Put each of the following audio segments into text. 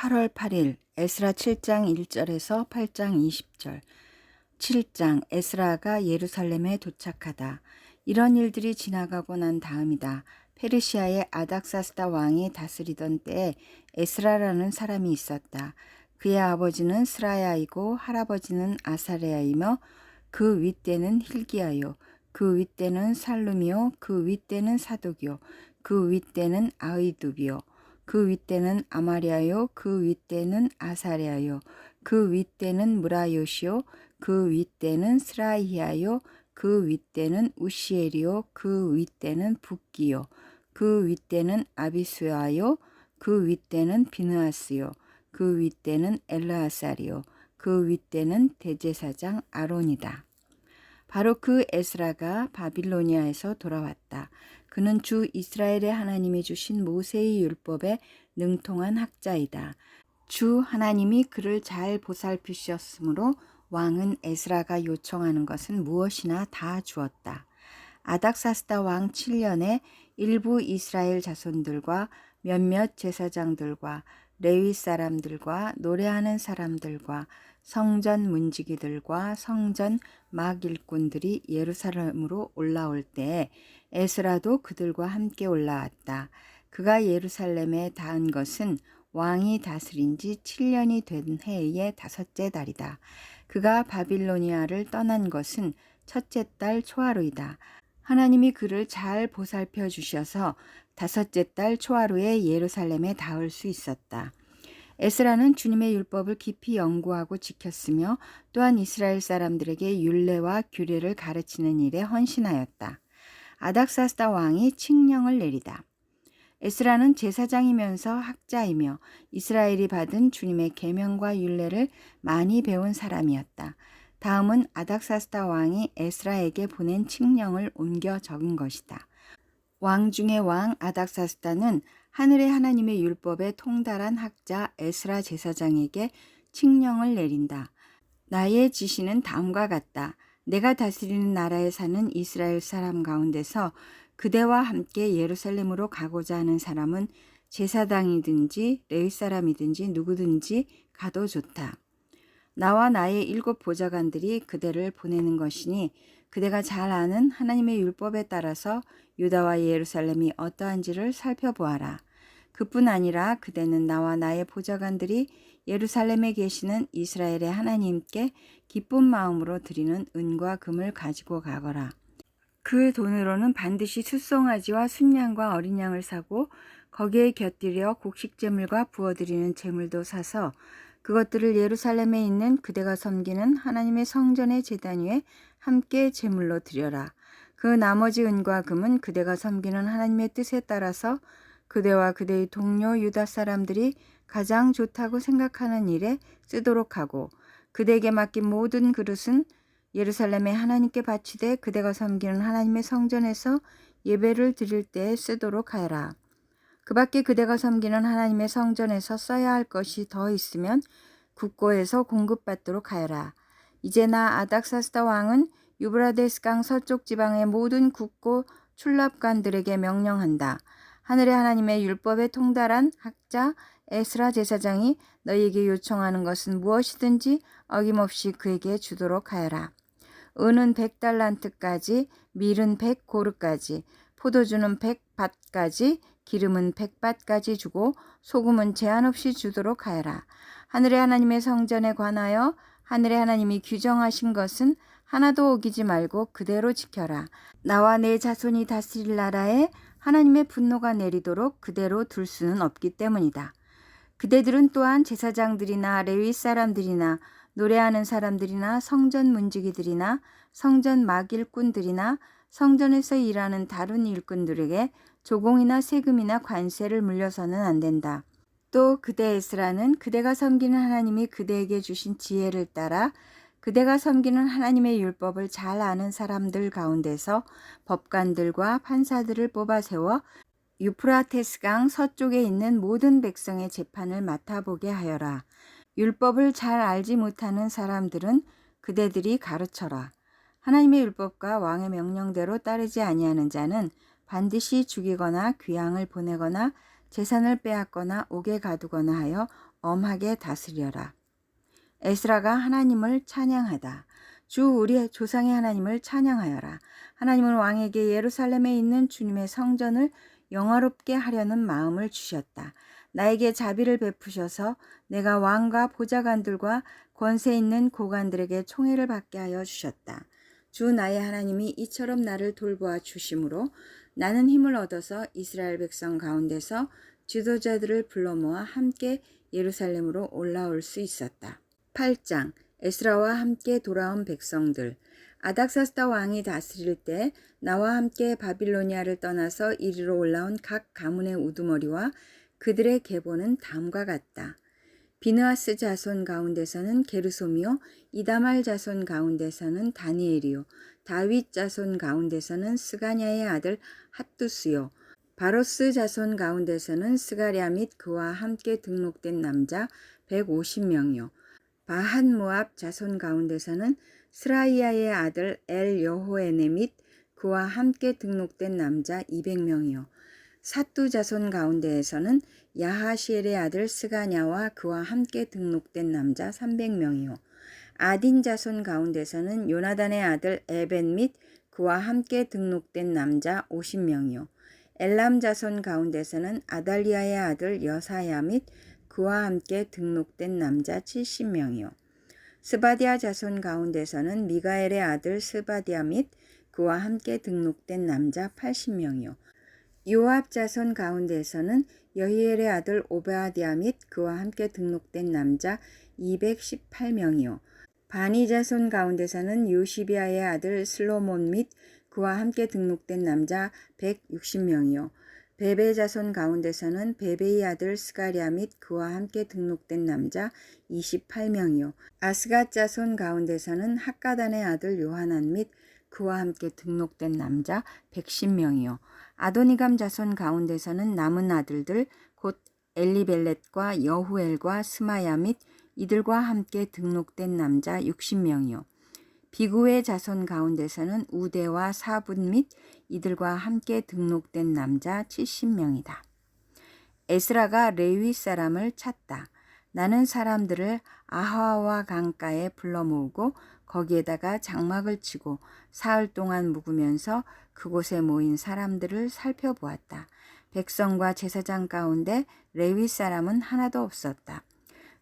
8월 8일 에스라 7장 1절에서 8장 20절. 7장 에스라가 예루살렘에 도착하다. 이런 일들이 지나가고 난 다음이다. 페르시아의 아닥사스다 왕이 다스리던 때에 에스라라는 사람이 있었다. 그의 아버지는 스라야이고 할아버지는 아사랴이며 그 윗대는 hil기야요. 그 윗대는 살룸이요. 그 윗대는 사독이요. 그 윗대는 아히두비요. 그 윗대는 아마랴요. 그 윗대는 아사랴요. 그 윗대는 무라요시요. 그 윗대는 스라히야요. 그 윗대는 우시엘이요. 그 윗대는 붓기요. 그 윗대는 아비수아요. 그 윗대는 비느하스요. 그 윗대는 엘르아살이요. 그 윗대는 대제사장 아론이다. 바로 그 에스라가 바빌로니아에서 돌아왔다. 그는 주 이스라엘의 하나님이 주신 모세의 율법에 능통한 학자이다. 주 하나님이 그를 잘 보살피셨으므로 왕은 에스라가 요청하는 것은 무엇이나 다 주었다. 아닥사스다 왕 7년에 일부 이스라엘 자손들과 몇몇 제사장들과 레위 사람들과 노래하는 사람들과 성전 문지기들과 성전 막 일꾼들이 예루살렘으로 올라올 때에 에스라도 그들과 함께 올라왔다. 그가 예루살렘에 닿은 것은 왕이 다스린 지 7년이 된 해의 다섯째 달이다. 그가 바빌로니아를 떠난 것은 첫째 달 초하루이다. 하나님이 그를 잘 보살펴 주셔서 다섯째 달 초하루에 예루살렘에 닿을 수 있었다. 에스라는 주님의 율법을 깊이 연구하고 지켰으며 또한 이스라엘 사람들에게 율례와 규례를 가르치는 일에 헌신하였다. 아닥사스다 왕이 칙령을 내리다. 에스라는 제사장이면서 학자이며 이스라엘이 받은 주님의 계명과 율례를 많이 배운 사람이었다. 다음은 아닥사스다 왕이 에스라에게 보낸 칙령을 옮겨 적은 것이다. 왕 중의 왕 아닥사스다는 하늘의 하나님의 율법에 통달한 학자 에스라 제사장에게 칙령을 내린다. 나의 지시는 다음과 같다. 내가 다스리는 나라에 사는 이스라엘 사람 가운데서 그대와 함께 예루살렘으로 가고자 하는 사람은 제사장이든지 레위 사람이든지 누구든지 가도 좋다. 나와 나의 7 보좌관들이 그대를 보내는 것이니 그대가 잘 아는 하나님의 율법에 따라서 유다와 예루살렘이 어떠한지를 살펴보아라. 그뿐 아니라 그대는 나와 나의 보좌관들이 예루살렘에 계시는 이스라엘의 하나님께 기쁜 마음으로 드리는 은과 금을 가지고 가거라. 그 돈으로는 반드시 숫송아지와 순양과 어린 양을 사고 거기에 곁들여 곡식제물과 부어드리는 제물도 사서 그것들을 예루살렘에 있는 그대가 섬기는 하나님의 성전의 제단 위에 함께 제물로 드려라. 그 나머지 은과 금은 그대가 섬기는 하나님의 뜻에 따라서 그대와 그대의 동료 유다 사람들이 가장 좋다고 생각하는 일에 쓰도록 하고 그대에게 맡긴 모든 그릇은 예루살렘에 하나님께 바치되 그대가 섬기는 하나님의 성전에서 예배를 드릴 때에 쓰도록 하여라. 그 밖에 그대가 섬기는 하나님의 성전에서 써야 할 것이 더 있으면 국고에서 공급받도록 하여라. 이제 나 아닥사스다 왕은 유브라데스 강 서쪽 지방의 모든 국고 출납관들에게 명령한다. 하늘의 하나님의 율법에 통달한 학자 에스라 제사장이 너희에게 요청하는 것은 무엇이든지 어김없이 그에게 주도록 하여라. 은은 100달란트까지, 밀은 100고르까지, 포도주는 100밭까지, 기름은 100밭까지 주고 소금은 제한 없이 주도록 하여라. 하늘의 하나님의 성전에 관하여 하늘의 하나님이 규정하신 것은 하나도 어기지 말고 그대로 지켜라. 나와 내 자손이 다스릴 나라에 하나님의 분노가 내리도록 그대로 둘 수는 없기 때문이다. 그대들은 또한 제사장들이나 레위 사람들이나 노래하는 사람들이나 성전 문지기들이나 성전 막일꾼들이나 성전에서 일하는 다른 일꾼들에게 조공이나 세금이나 관세를 물려서는 안 된다. 또 그대 에스라는 그대가 섬기는 하나님이 그대에게 주신 지혜를 따라 그대가 섬기는 하나님의 율법을 잘 아는 사람들 가운데서 법관들과 판사들을 뽑아 세워 유프라테스강 서쪽에 있는 모든 백성의 재판을 맡아보게 하여라. 율법을 잘 알지 못하는 사람들은 그대들이 가르쳐라. 하나님의 율법과 왕의 명령대로 따르지 아니하는 자는 반드시 죽이거나 귀양을 보내거나 재산을 빼앗거나 옥에 가두거나 하여 엄하게 다스려라. 에스라가 하나님을 찬양하다. 주 우리 조상의 하나님을 찬양하여라. 하나님은 왕에게 예루살렘에 있는 주님의 성전을 영화롭게 하려는 마음을 주셨다. 나에게 자비를 베푸셔서 내가 왕과 보좌관들과 권세 있는 고관들에게 총애를 받게 하여 주셨다. 주 나의 하나님이 이처럼 나를 돌보아 주심으로 나는 힘을 얻어서 이스라엘 백성 가운데서 지도자들을 불러 모아 함께 예루살렘으로 올라올 수 있었다. 8장 에스라와 함께 돌아온 백성들. 아닥사스다 왕이 다스릴 때 나와 함께 바빌로니아를 떠나서 이리로 올라온 각 가문의 우두머리와 그들의 계보는 다음과 같다. 비느하스 자손 가운데서는 게르솜이요, 이다말 자손 가운데서는 다니엘이요, 다윗 자손 가운데서는 스가냐의 아들 핫두스요, 바로스 자손 가운데서는 스가랴 및 그와 함께 등록된 남자 150명이요, 바한 모압 자손 가운데서는 스라이야의 아들 엘 여호에네 및 그와 함께 등록된 남자 200명이요, 삿두 자손 가운데에서는 야하시엘의 아들 스가냐와 그와 함께 등록된 남자 300명이요. 아딘 자손 가운데서는 요나단의 아들 에벤 및 그와 함께 등록된 남자 50명이요. 엘람 자손 가운데서는 아달리아의 아들 여사야 및 그와 함께 등록된 남자 70명이요. 스바디아 자손 가운데서는 미가엘의 아들 스바디아 및 그와 함께 등록된 남자 80명이요. 요압 자손 가운데에서는 여히엘의 아들 오베아디아 및 그와 함께 등록된 남자 218명이요. 바니 자손 가운데서는 요시비아의 아들 슬로몬 및 그와 함께 등록된 남자 160명이요. 베베 자손 가운데서는 베베의 아들 스가랴 및 그와 함께 등록된 남자 28명이요. 아스갓 자손 가운데서는 학가단의 아들 요하난 및 그와 함께 등록된 남자 110명이요. 아도니감 자손 가운데서는 남은 아들들 곧 엘리벨렛과 여후엘과 스마야 및 이들과 함께 등록된 남자 60명이요. 비구의 자손 가운데서는 우대와 사분 및 이들과 함께 등록된 남자 70명이다. 에스라가 레위 사람을 찾다. 나는 사람들을 아하와 강가에 불러 모으고 거기에다가 장막을 치고 사흘 동안 묵으면서 그곳에 모인 사람들을 살펴보았다. 백성과 제사장 가운데 레위 사람은 하나도 없었다.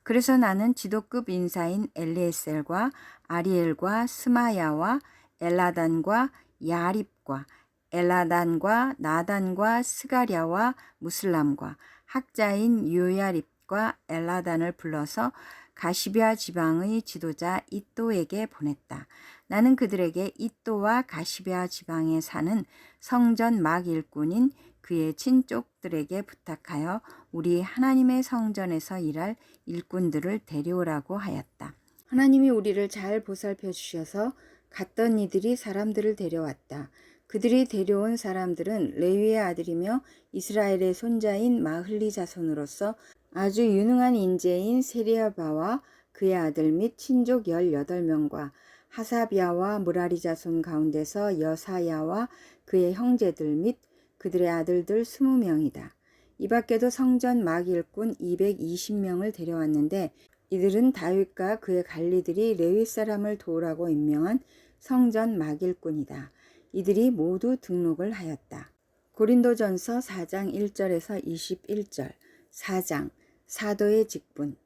그래서 나는 지도급 인사인 엘리에셀과 아리엘과 스마야와 엘라단과 야립과 엘라단과 나단과 스가랴와 무슬람과 학자인 요야립과 엘라단을 불러서 가시비아 지방의 지도자 이또에게 보냈다. 나는 그들에게 이또와 가시비아 지방에 사는 성전 막 일꾼인 그의 친족들에게 부탁하여 우리 하나님의 성전에서 일할 일꾼들을 데려오라고 하였다. 하나님이 우리를 잘 보살펴 주셔서 갔던 이들이 사람들을 데려왔다. 그들이 데려온 사람들은 레위의 아들이며 이스라엘의 손자인 마흘리 자손으로서 아주 유능한 인재인 세리아바와 그의 아들 및 친족 18명과 하사비아와 무라리 자손 가운데서 여사야와 그의 형제들 및 그들의 아들들 20명이다. 이 밖에도 성전 막 일꾼 220명을 데려왔는데 이들은 다윗과 그의 관리들이 레위 사람을 도우라고 임명한 성전 막 일꾼이다. 이들이 모두 등록을 하였다. 고린도전서 4장 1절에서 21절 4장 사도의 직분.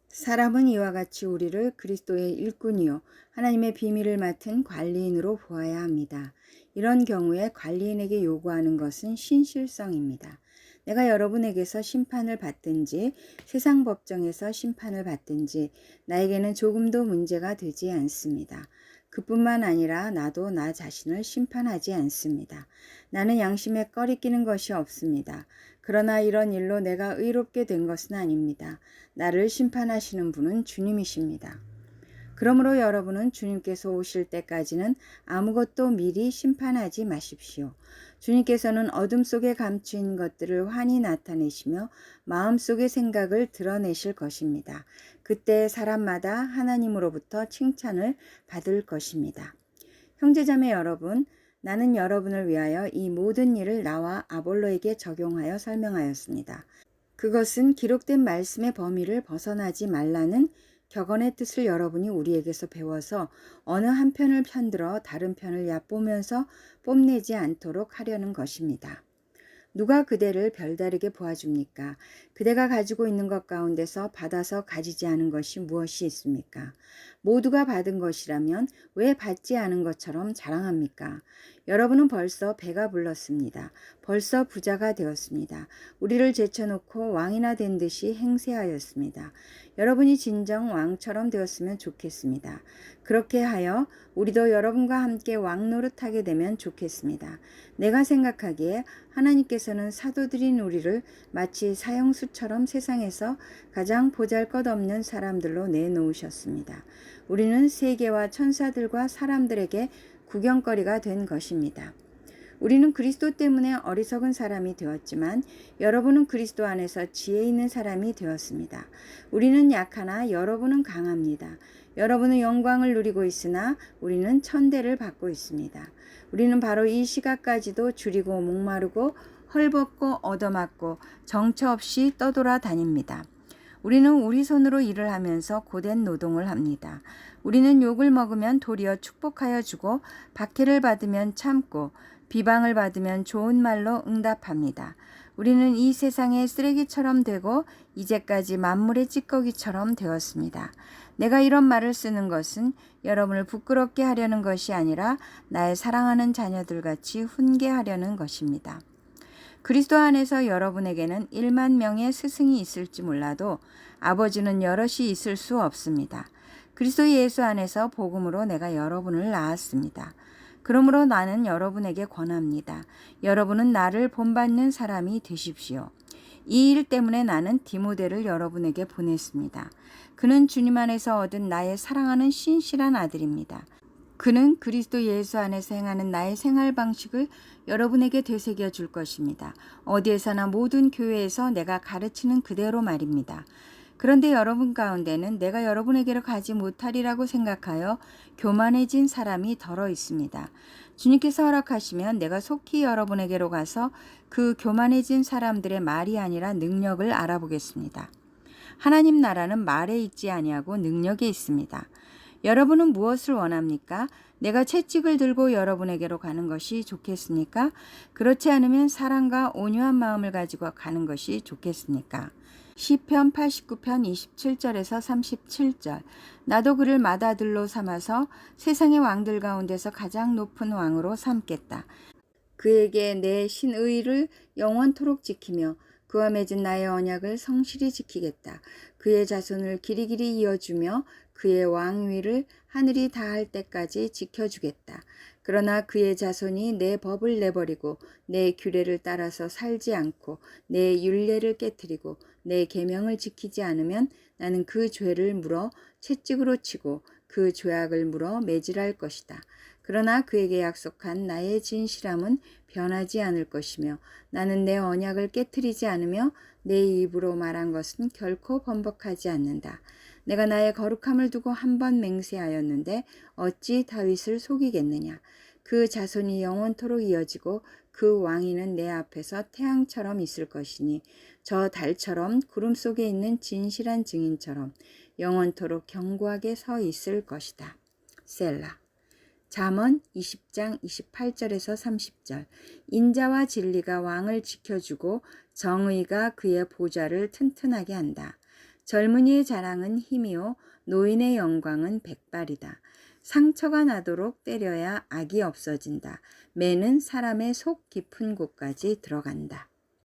사람은 이와 같이 우리를 그리스도의 일꾼이요 하나님의 비밀을 맡은 관리인으로 보아야 합니다. 이런 경우에 관리인에게 요구하는 것은 신실성입니다. 내가 여러분에게서 심판을 받든지 세상 법정에서 심판을 받든지 나에게는 조금도 문제가 되지 않습니다. 그뿐만 아니라 나도 나 자신을 심판하지 않습니다. 나는 양심에 꺼리끼는 것이 없습니다. 그러나 이런 일로 내가 의롭게 된 것은 아닙니다. 나를 심판하시는 분은 주님이십니다. 그러므로 여러분은 주님께서 오실 때까지는 아무것도 미리 심판하지 마십시오. 주님께서는 어둠 속에 감추인 것들을 환히 나타내시며 마음속의 생각을 드러내실 것입니다. 그때 사람마다 하나님으로부터 칭찬을 받을 것입니다. 형제자매 여러분, 나는 여러분을 위하여 이 모든 일을 나와 아볼로에게 적용하여 설명하였습니다. 그것은 기록된 말씀의 범위를 벗어나지 말라는 격언의 뜻을 여러분이 우리에게서 배워서 어느 한 편을 편들어 다른 편을 얕보면서 뽐내지 않도록 하려는 것입니다. 누가 그대를 별다르게 보아줍니까? 그대가 가지고 있는 것 가운데서 받아서 가지지 않은 것이 무엇이 있습니까? 모두가 받은 것이라면 왜 받지 않은 것처럼 자랑합니까? 여러분은 벌써 배가 불렀습니다. 벌써 부자가 되었습니다. 우리를 제쳐놓고 왕이나 된 듯이 행세하였습니다. 여러분이 진정 왕처럼 되었으면 좋겠습니다. 그렇게 하여 우리도 여러분과 함께 왕 노릇하게 되면 좋겠습니다. 내가 생각하기에 하나님께서는 사도들인 우리를 마치 사형수처럼 세상에서 가장 보잘것없는 사람들로 내놓으셨습니다. 우리는 세계와 천사들과 사람들에게 구경거리가 된 것입니다. 우리는 그리스도 때문에 어리석은 사람이 되었지만 여러분은 그리스도 안에서 지혜 있는 사람이 되었습니다. 우리는 약하나 여러분은 강합니다. 여러분은 영광을 누리고 있으나 우리는 천대를 받고 있습니다. 우리는 바로 이 시각까지도 줄이고 목마르고 헐벗고 얻어맞고 정처 없이 떠돌아 다닙니다. 우리는 우리 손으로 일을 하면서 고된 노동을 합니다. 우리는 욕을 먹으면 도리어 축복하여 주고 박해를 받으면 참고 비방을 받으면 좋은 말로 응답합니다. 우리는 이 세상의 쓰레기처럼 되고 이제까지 만물의 찌꺼기처럼 되었습니다. 내가 이런 말을 쓰는 것은 여러분을 부끄럽게 하려는 것이 아니라 나의 사랑하는 자녀들같이 훈계하려는 것입니다. 그리스도 안에서 여러분에게는 1만 명의 스승이 있을지 몰라도 아버지는 여럿이 있을 수 없습니다. 그리스도 예수 안에서 복음으로 내가 여러분을 낳았습니다. 그러므로 나는 여러분에게 권합니다. 여러분은 나를 본받는 사람이 되십시오. 이 일 때문에 나는 디모데를 여러분에게 보냈습니다. 그는 주님 안에서 얻은 나의 사랑하는 신실한 아들입니다. 그는 그리스도 예수 안에서 행하는 나의 생활 방식을 여러분에게 되새겨 줄 것입니다. 어디에서나 모든 교회에서 내가 가르치는 그대로 말입니다. 그런데 여러분 가운데는 내가 여러분에게로 가지 못하리라고 생각하여 교만해진 사람이 덜어 있습니다. 주님께서 허락하시면 내가 속히 여러분에게로 가서 그 교만해진 사람들의 말이 아니라 능력을 알아보겠습니다. 하나님 나라는 말에 있지 아니하고 능력에 있습니다. 여러분은 무엇을 원합니까? 내가 채찍을 들고 여러분에게로 가는 것이 좋겠습니까? 그렇지 않으면 사랑과 온유한 마음을 가지고 가는 것이 좋겠습니까? 시편 89편 27절에서 37절. 나도 그를 맏아들로 삼아서 세상의 왕들 가운데서 가장 높은 왕으로 삼겠다. 그에게 내 신의를 영원토록 지키며 그와 맺은 나의 언약을 성실히 지키겠다. 그의 자손을 길이길이 이어주며 그의 왕위를 하늘이 닿을 때까지 지켜주겠다. 그러나 그의 자손이 내 법을 내버리고 내 규례를 따라서 살지 않고 내 율례를 깨뜨리고 내 계명을 지키지 않으면 나는 그 죄를 물어 채찍으로 치고 그 죄악을 물어 매질할 것이다. 그러나 그에게 약속한 나의 진실함은 변하지 않을 것이며 나는 내 언약을 깨뜨리지 않으며 내 입으로 말한 것은 결코 번복하지 않는다. 내가 나의 거룩함을 두고 한 번 맹세하였는데 어찌 다윗을 속이겠느냐. 그 자손이 영원토록 이어지고 그 왕위는 내 앞에서 태양처럼 있을 것이니 저 달처럼 구름 속에 있는 진실한 증인처럼 영원토록 견고하게 서 있을 것이다. 셀라. 잠언 20장 28절에서 30절. 인자와 진리가 왕을 지켜주고 정의가 그의 보좌를 튼튼하게 한다. 젊은이의 자랑은 힘이요 노인의 영광은 백발이다. 상처가 나도록 때려야 악이 없어진다. 매는 사람의 속 깊은 곳까지 들어간다.